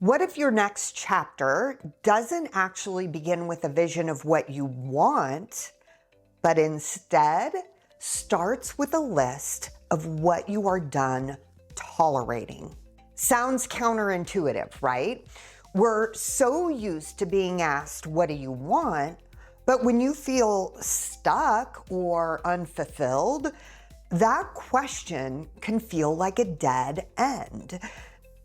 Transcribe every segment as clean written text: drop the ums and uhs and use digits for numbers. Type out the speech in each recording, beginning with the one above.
What if your next chapter doesn't actually begin with a vision of what you want, but instead starts with a list of what you are done tolerating? Sounds counterintuitive, right? We're so used to being asked, what do you want? But when you feel stuck or unfulfilled, that question can feel like a dead end.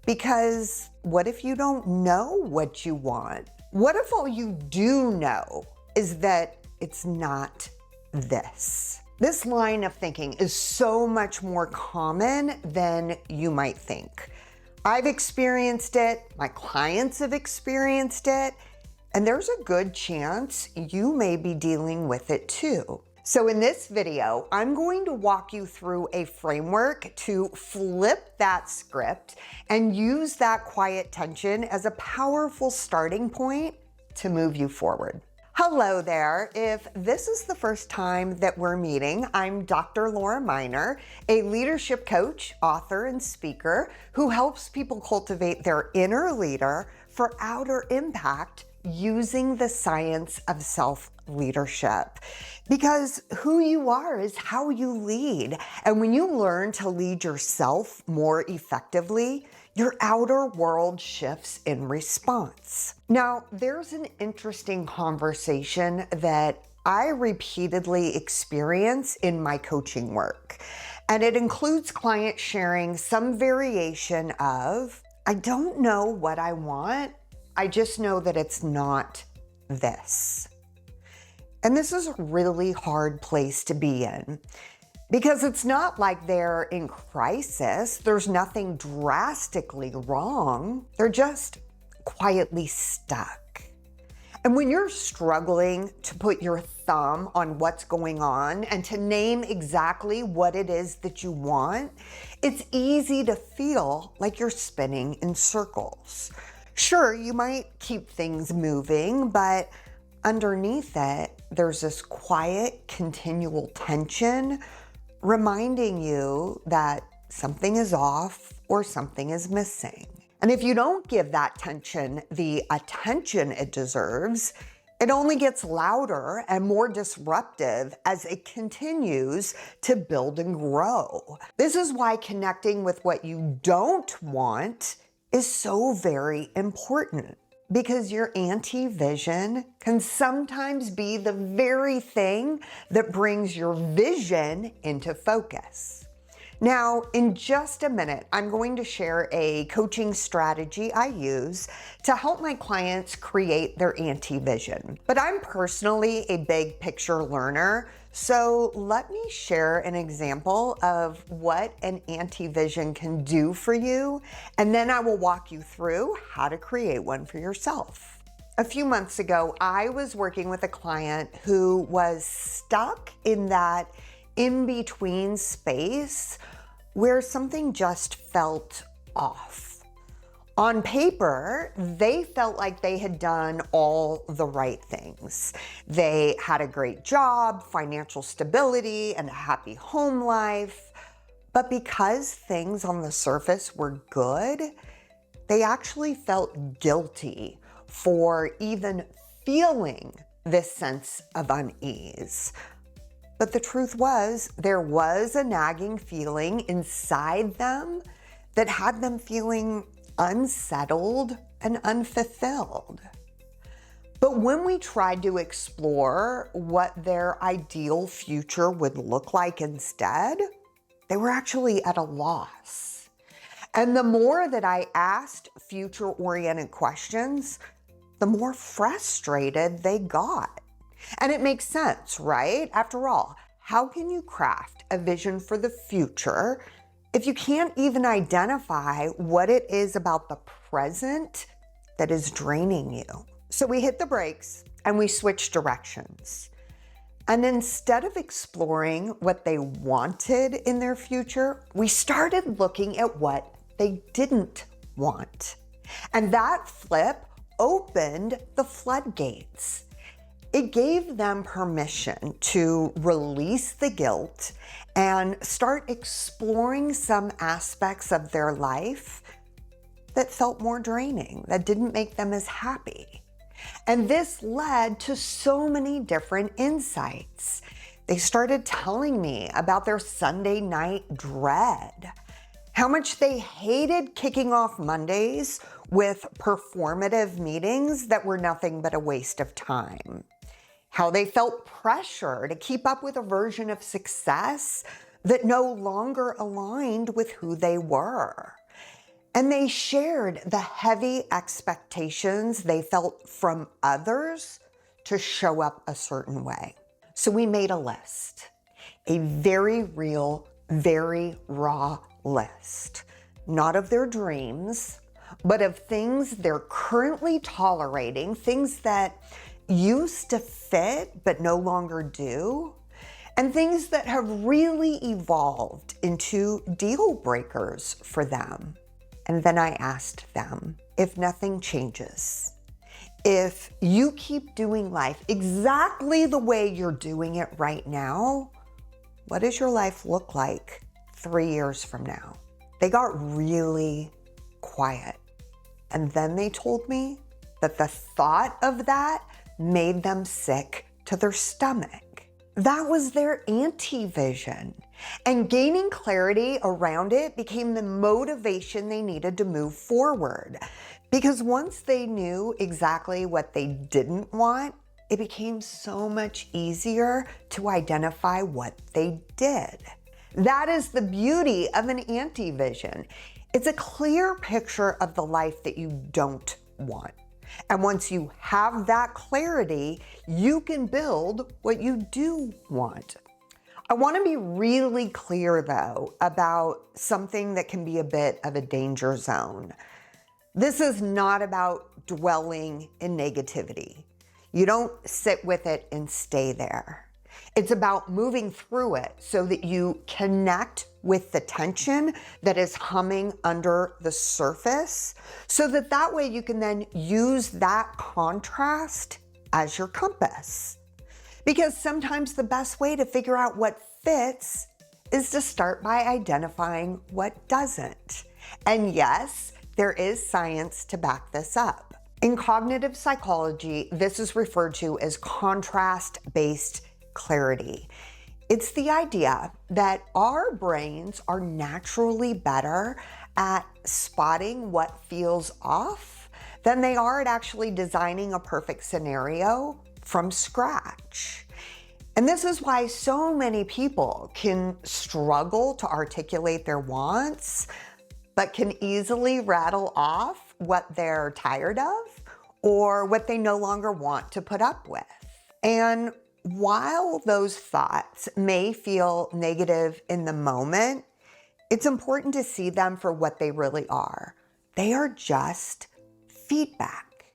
Because what if you don't know what you want? What if all you do know is that it's not this? This line of thinking is so much more common than you might think. I've experienced it, my clients have experienced it, and there's a good chance you may be dealing with it too. So in this video, I'm going to walk you through a framework to flip that script and use that quiet tension as a powerful starting point to move you forward. Hello there. If this is the first time that we're meeting, I'm Dr. Laura Miner, a leadership coach, author, and speaker who helps people cultivate their inner leader for outer impact using the science of self-leadership. Because who you are is how you lead. And when you learn to lead yourself more effectively, your outer world shifts in response. Now, there's an interesting conversation that I repeatedly experience in my coaching work. And it includes clients sharing some variation of, I don't know what I want, I just know that it's not this. And this is a really hard place to be in because it's not like they're in crisis. There's nothing drastically wrong. They're just quietly stuck. And when you're struggling to put your thumb on what's going on and to name exactly what it is that you want, it's easy to feel like you're spinning in circles. Sure, you might keep things moving, but underneath it, there's this quiet, continual tension reminding you that something is off or something is missing. And if you don't give that tension the attention it deserves, it only gets louder and more disruptive as it continues to build and grow. This is why connecting with what you don't want is so very important, because your anti-vision can sometimes be the very thing that brings your vision into focus. Now, in just a minute, I'm going to share a coaching strategy I use to help my clients create their anti-vision. But I'm personally a big picture learner, so let me share an example of what an anti-vision can do for you, and then I will walk you through how to create one for yourself. A few months ago, I was working with a client who was stuck in that in-between space where something just felt off. On paper, they felt like they had done all the right things. They had a great job, financial stability, and a happy home life. But because things on the surface were good, they actually felt guilty for even feeling this sense of unease. But the truth was, there was a nagging feeling inside them that had them feeling unsettled and unfulfilled. But when we tried to explore what their ideal future would look like instead, they were actually at a loss. And the more that I asked future-oriented questions, the more frustrated they got. And it makes sense, right? After all, how can you craft a vision for the future if you can't even identify what it is about the present that is draining you? So we hit the brakes and we switched directions. And instead of exploring what they wanted in their future, we started looking at what they didn't want. And that flip opened the floodgates. It gave them permission to release the guilt and start exploring some aspects of their life that felt more draining, that didn't make them as happy. And this led to so many different insights. They started telling me about their Sunday night dread, how much they hated kicking off Mondays with performative meetings that were nothing but a waste of time, how they felt pressure to keep up with a version of success that no longer aligned with who they were. And they shared the heavy expectations they felt from others to show up a certain way. So we made a list, a very real, very raw list, not of their dreams, but of things they're currently tolerating, things that used to fit but no longer do, and things that have really evolved into deal breakers for them. And then I asked them, if nothing changes, if you keep doing life exactly the way you're doing it right now, what does your life look like 3 years from now? They got really quiet. And then they told me that the thought of that made them sick to their stomach. That was their anti-vision. And gaining clarity around it became the motivation they needed to move forward. Because once they knew exactly what they didn't want, it became so much easier to identify what they did. That is the beauty of an anti-vision. It's a clear picture of the life that you don't want. And once you have that clarity, you can build what you do want. I want to be really clear, though, about something that can be a bit of a danger zone. This is not about dwelling in negativity. You don't sit with it and stay there. It's about moving through it so that you connect with the tension that is humming under the surface, so that that way you can then use that contrast as your compass. Because sometimes the best way to figure out what fits is to start by identifying what doesn't. And yes, there is science to back this up. In cognitive psychology, this is referred to as contrast-based clarity. It's the idea that our brains are naturally better at spotting what feels off than they are at actually designing a perfect scenario from scratch. And this is why so many people can struggle to articulate their wants, but can easily rattle off what they're tired of or what they no longer want to put up with. And while those thoughts may feel negative in the moment, it's important to see them for what they really are. They are just feedback.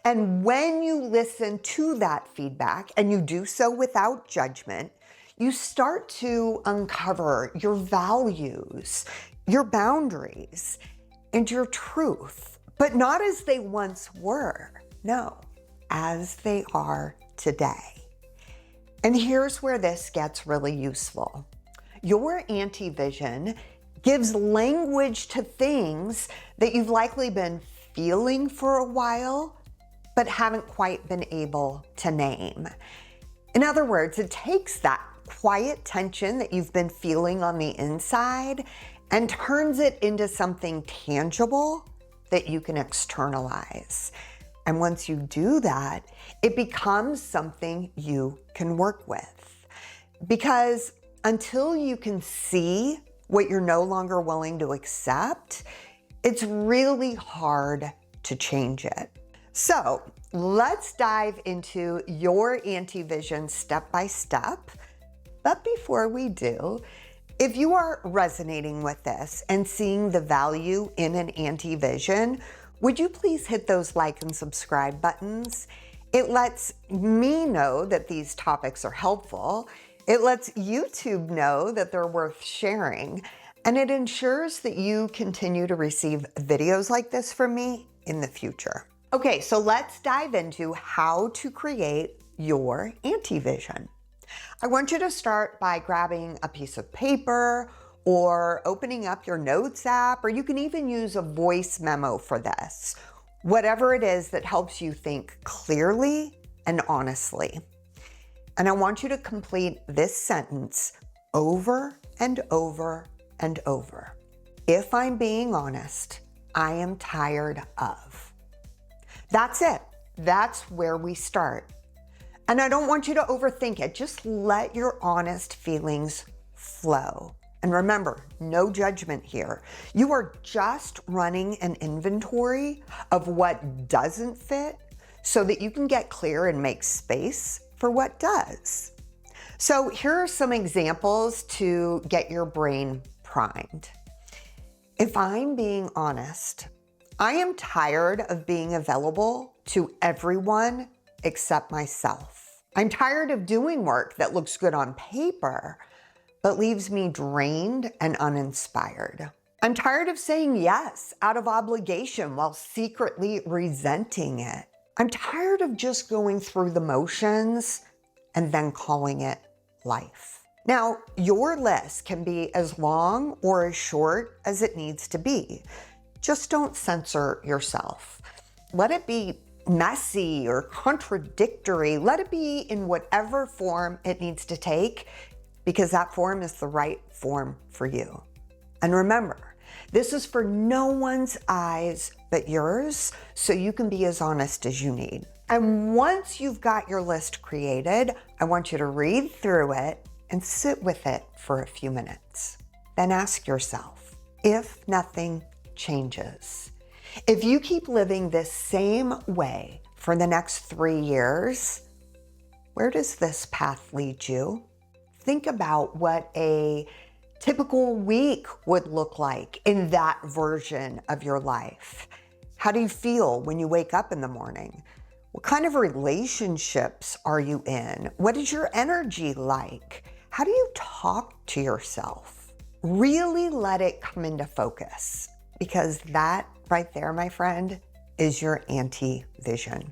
And when you listen to that feedback, and you do so without judgment, you start to uncover your values, your boundaries, and your truth, but not as they once were. No, as they are today. And here's where this gets really useful. Your anti-vision gives language to things that you've likely been feeling for a while, but haven't quite been able to name. In other words, it takes that quiet tension that you've been feeling on the inside and turns it into something tangible that you can externalize. And once you do that, it becomes something you can work with. Because until you can see what you're no longer willing to accept, it's really hard to change it. So let's dive into your anti-vision step by step. But before we do, if you are resonating with this and seeing the value in an anti-vision, would you please hit those like and subscribe buttons? It lets me know that these topics are helpful. It lets YouTube know that they're worth sharing. And it ensures that you continue to receive videos like this from me in the future. Okay, so let's dive into how to create your anti-vision. I want you to start by grabbing a piece of paper or opening up your notes app, or you can even use a voice memo for this. Whatever it is that helps you think clearly and honestly. And I want you to complete this sentence over and over and over. If I'm being honest, I am tired of. That's it. That's where we start. And I don't want you to overthink it. Just let your honest feelings flow. And remember, no judgment here. You are just running an inventory of what doesn't fit so that you can get clear and make space for what does. So here are some examples to get your brain primed. If I'm being honest, I am tired of being available to everyone except myself. I'm tired of doing work that looks good on paper, but leaves me drained and uninspired. I'm tired of saying yes out of obligation while secretly resenting it. I'm tired of just going through the motions and then calling it life. Now, your list can be as long or as short as it needs to be. Just don't censor yourself. Let it be messy or contradictory. Let it be in whatever form it needs to take, because that form is the right form for you. And remember, this is for no one's eyes but yours, so you can be as honest as you need. And once you've got your list created, I want you to read through it and sit with it for a few minutes. Then ask yourself, if nothing changes, if you keep living this same way for the next 3 years, where does this path lead you? Think about what a typical week would look like in that version of your life. How do you feel when you wake up in the morning? What kind of relationships are you in? What is your energy like? How do you talk to yourself? Really let it come into focus, because that right there, my friend, is your anti-vision.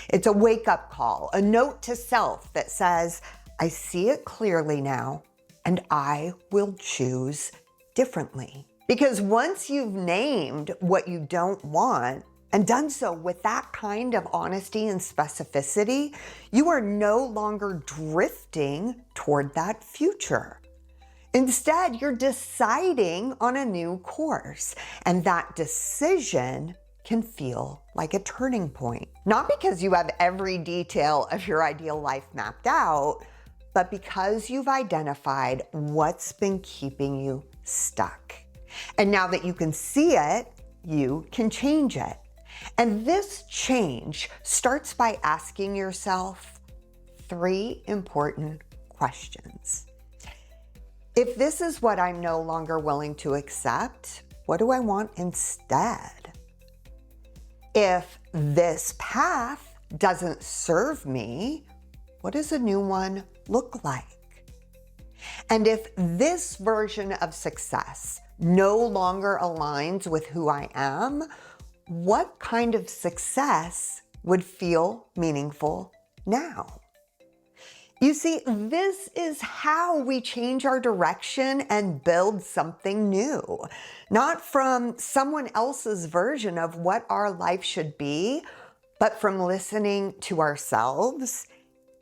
It's a wake-up call, a note to self that says, I see it clearly now, and I will choose differently. Because once you've named what you don't want and done so with that kind of honesty and specificity, you are no longer drifting toward that future. Instead, you're deciding on a new course, and that decision can feel like a turning point. Not because you have every detail of your ideal life mapped out, but because you've identified what's been keeping you stuck. And now that you can see it, you can change it. And this change starts by asking yourself 3 important questions. If this is what I'm no longer willing to accept, what do I want instead? If this path doesn't serve me, what does a new one look like? And if this version of success no longer aligns with who I am, what kind of success would feel meaningful now? You see, this is how we change our direction and build something new. Not from someone else's version of what our life should be, but from listening to ourselves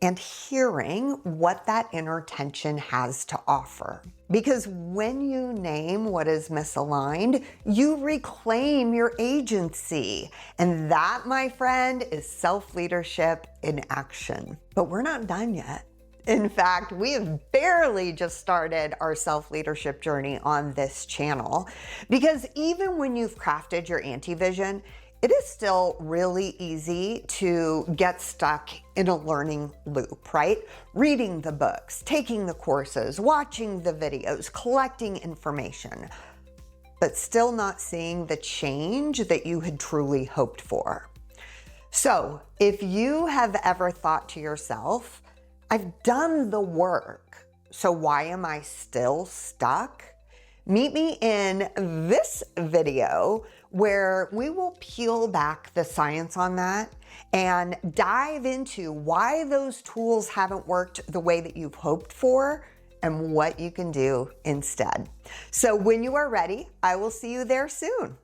and hearing what that inner tension has to offer. Because when you name what is misaligned, you reclaim your agency. And that, my friend, is self-leadership in action. But we're not done yet. In fact, we have barely just started our self-leadership journey on this channel, because even when you've crafted your anti-vision, it is still really easy to get stuck in a learning loop, right? Reading the books, taking the courses, watching the videos, collecting information, but still not seeing the change that you had truly hoped for. So if you have ever thought to yourself, I've done the work, so why am I still stuck? Meet me in this video where we will peel back the science on that and dive into why those tools haven't worked the way that you've hoped for, and what you can do instead. So when you are ready, I will see you there soon.